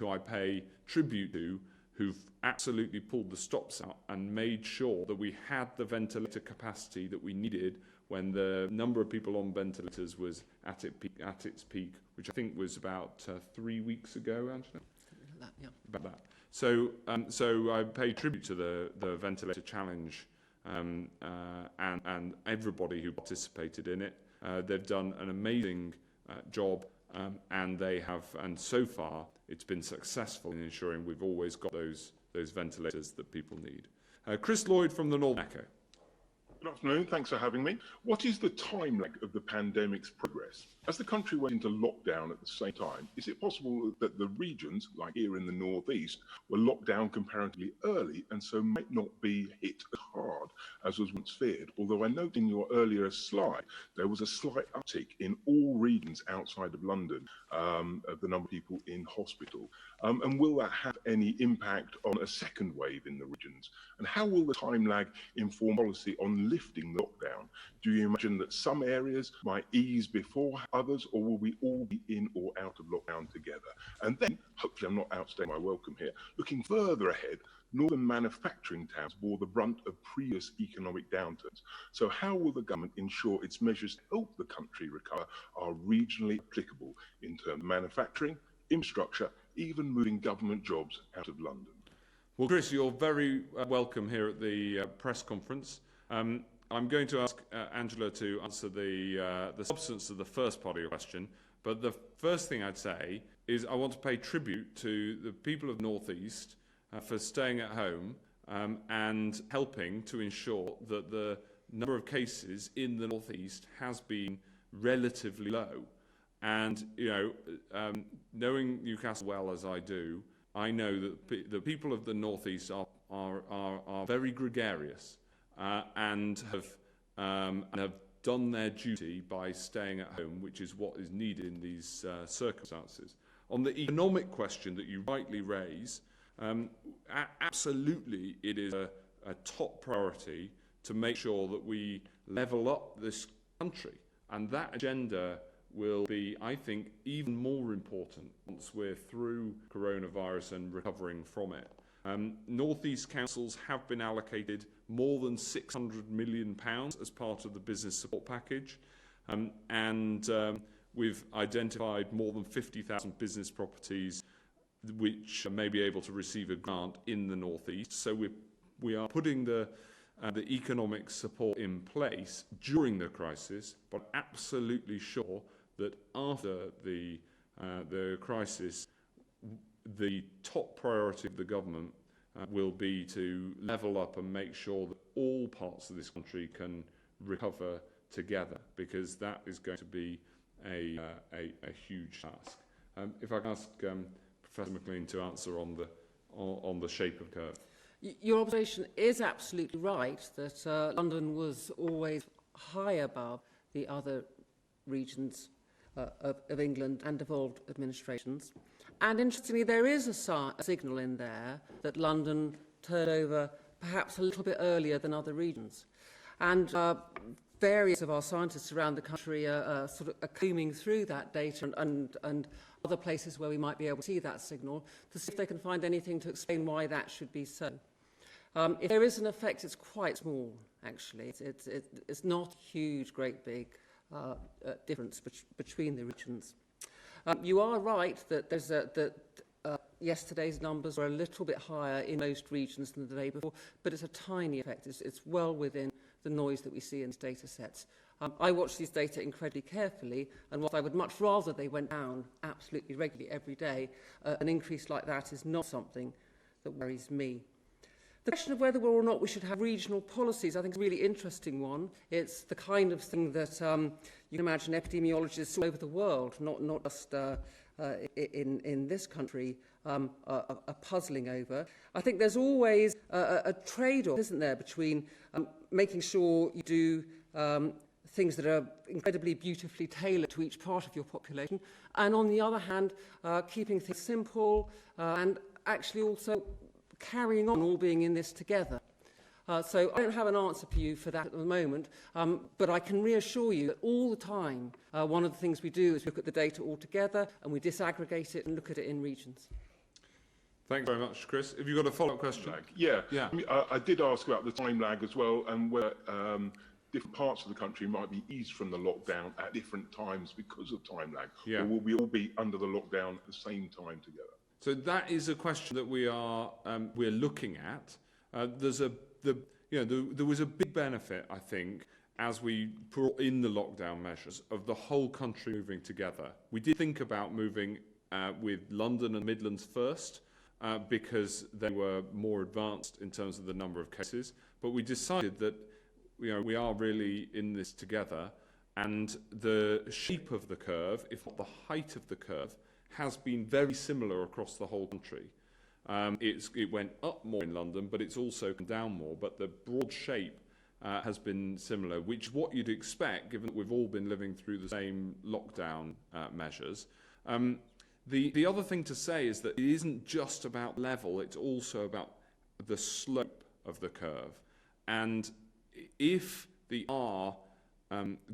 who I pay tribute to, who've absolutely pulled the stops out and made sure that we had the ventilator capacity that we needed when the number of people on ventilators was at its peak, which I think was about 3 weeks ago, Angela? Yeah. About that. So I pay tribute to the ventilator challenge and everybody who participated in it. They've done an amazing job, and so far it's been successful in ensuring we've always got those ventilators that people need. Chris Lloyd from the Northern Echo. Good afternoon, thanks for having me. What is the time lag of the pandemic's progress? As the country went into lockdown at the same time, is it possible that the regions, like here in the northeast, were locked down comparatively early and so might not be hit as hard as was once feared? Although I note in your earlier slide, there was a slight uptick in all regions outside of London of the number of people in hospital. And will that have any impact on a second wave in the regions? And how will the time lag inform policy on lifting the lockdown? Do you imagine that some areas might ease before others, or will we all be in or out of lockdown together? And then, hopefully I'm not outstaying my welcome here, looking further ahead, northern manufacturing towns bore the brunt of previous economic downturns. So how will the government ensure its measures to help the country recover are regionally applicable in terms of manufacturing, infrastructure, even moving government jobs out of London? Well, Chris, you're very welcome here at the press conference. I'm going to ask Angela to answer the substance of the first part of your question, but the first thing I'd say is I want to pay tribute to the people of the North East for staying at home and helping to ensure that the number of cases in the North East has been relatively low. And, knowing Newcastle well as I do, I know that the people of the North East are very gregarious and have done their duty by staying at home, which is what is needed in these circumstances. On the economic question that you rightly raise, absolutely it is a top priority to make sure that we level up this country, and that agenda will be, I think, even more important once we're through coronavirus and recovering from it. North East councils have been allocated more than £600 million as part of the business support package, and we've identified more than 50,000 business properties which may be able to receive a grant in the North East. So we are putting the economic support in place during the crisis, but absolutely sure that after the crisis, the top priority of the government will be to level up and make sure that all parts of this country can recover together, because that is going to be a huge task. If I can ask Professor McLean to answer on the shape of the curve. Your observation is absolutely right that London was always high above the other regions of England and devolved administrations. And interestingly, there is a signal in there that London turned over perhaps a little bit earlier than other regions. And various of our scientists around the country are combing through that data and other places where we might be able to see that signal to see if they can find anything to explain why that should be so. If there is an effect, it's quite small, actually. It's not a huge, great big difference between the regions. You are right that yesterday's numbers were a little bit higher in most regions than the day before, but it's a tiny effect. It's well within the noise that we see in these data sets. I watch these data incredibly carefully, and whilst I would much rather they went down absolutely regularly every day, an increase like that is not something that worries me. The question of whether or not we should have regional policies, I think, is a really interesting one. It's the kind of thing that you can imagine epidemiologists all over the world, not just in this country, are puzzling over. I think there's always a trade-off, isn't there, between making sure you do things that are incredibly beautifully tailored to each part of your population, and on the other hand, keeping things simple and actually also carrying on, all being in this together. So I don't have an answer for you for that at the moment, but I can reassure you that all the time, one of the things we do is look at the data all together and we disaggregate it and look at it in regions. Thanks very much, Chris. Have you got a follow-up question? Yeah. Yeah. I did ask about the time lag as well, and where different parts of the country might be eased from the lockdown at different times because of time lag. Yeah. Or will we all be under the lockdown at the same time together? So that is a question that we're looking at. There was a big benefit, I think, as we brought in the lockdown measures of the whole country moving together. We did think about moving with London and Midlands first because they were more advanced in terms of the number of cases. But we decided that we are really in this together, and the shape of the curve, if not the height of the curve, has been very similar across the whole country. It went up more in London, but it's also come down more. But the broad shape has been similar, which is what you'd expect, given that we've all been living through the same lockdown measures. The other thing to say is that it isn't just about level, it's also about the slope of the curve. And if the R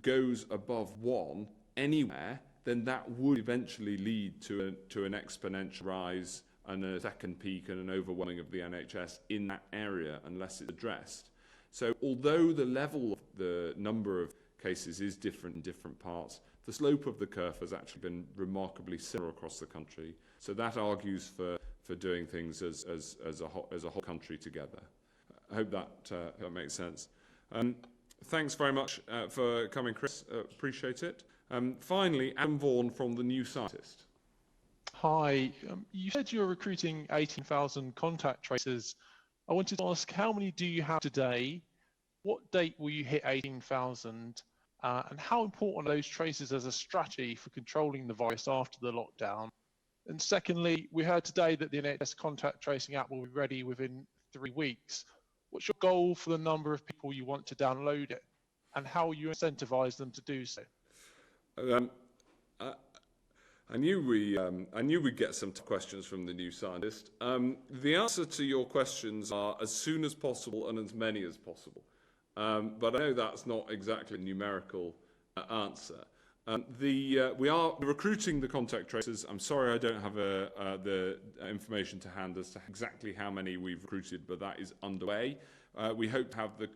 goes above 1 anywhere, then that would eventually lead to an exponential rise and a second peak and an overwhelming of the NHS in that area unless it's addressed. So although the level of the number of cases is different in different parts, the slope of the curve has actually been remarkably similar across the country. So that argues for doing things as a whole country together. I hope that makes sense. Thanks very much for coming, Chris. Appreciate it. Finally, Adam Vaughan from The New Scientist. Hi. You said you're recruiting 18,000 contact tracers. I wanted to ask, how many do you have today? What date will you hit 18,000? And how important are those tracers as a strategy for controlling the virus after the lockdown? And secondly, we heard today that the NHS contact tracing app will be ready within 3 weeks. What's your goal for the number of people you want to download it? And how will you incentivize them to do so? I knew we'd get some questions from The New Scientist. The answer to your questions are as soon as possible and as many as possible. But I know that's not exactly a numerical answer. We are recruiting the contact tracers. I'm sorry I don't have the information to hand as to exactly how many we've recruited, but that is underway. We hope to have the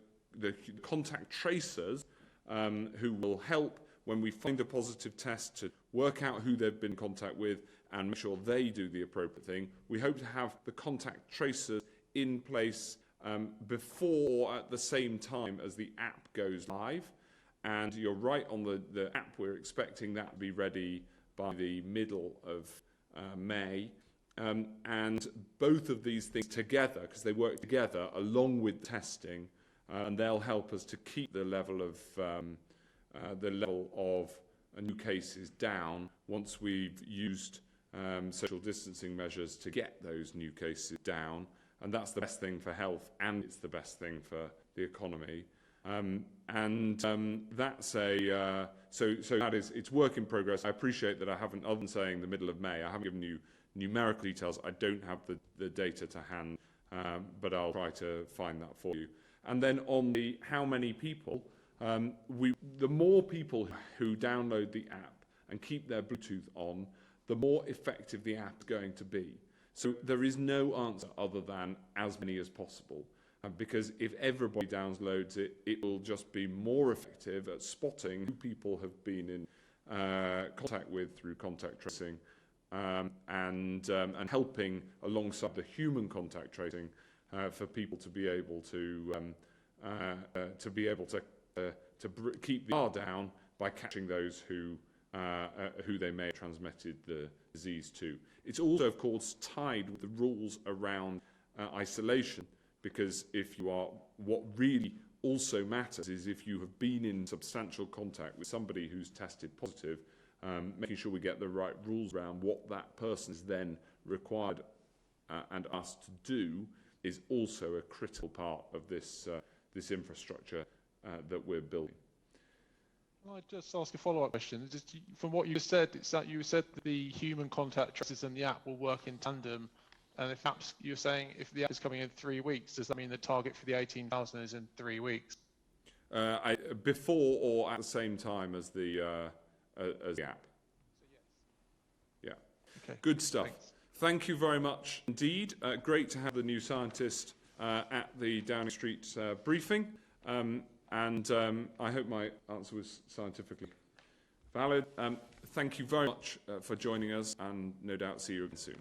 contact tracers who will help when we find a positive test to work out who they've been in contact with and make sure they do the appropriate thing. We hope to have the contact tracers in place before or at the same time as the app goes live. And you're right on the app, we're expecting that to be ready by the middle of May. And both of these things together, because they work together along with testing, and they'll help us to keep the level of new cases down once we've used social distancing measures to get those new cases down. And that's the best thing for health, and it's the best thing for the economy. That's it's work in progress. I appreciate that I haven't, other than saying the middle of May, I haven't given you numerical details. I don't have the data to hand, but I'll try to find that for you. And then on the how many people, the more people who download the app and keep their Bluetooth on, the more effective the app is going to be. So there is no answer other than as many as possible. Because if everybody downloads it, it will just be more effective at spotting who people have been in contact with through contact tracing and helping alongside the human contact tracing for people to be able to keep the R down by catching those who they may have transmitted the disease to. It's also, of course, tied with the rules around isolation. Because what really also matters is if you have been in substantial contact with somebody who's tested positive, making sure we get the right rules around what that person is then required and asked to do is also a critical part of this infrastructure that we're building. Can I just ask a follow-up question? Just from what you said, you said that the human contact tracers and the app will work in tandem. And if apps, you're saying if the app is coming in 3 weeks, does that mean the target for the 18,000 is in 3 weeks? Before or at the same time as the app. So yes. Yeah. Okay. Good stuff. Thanks. Thank you very much indeed. Great to have the new scientist at the Downing Street briefing. I hope my answer was scientifically valid. Thank you very much for joining us, and no doubt see you again soon.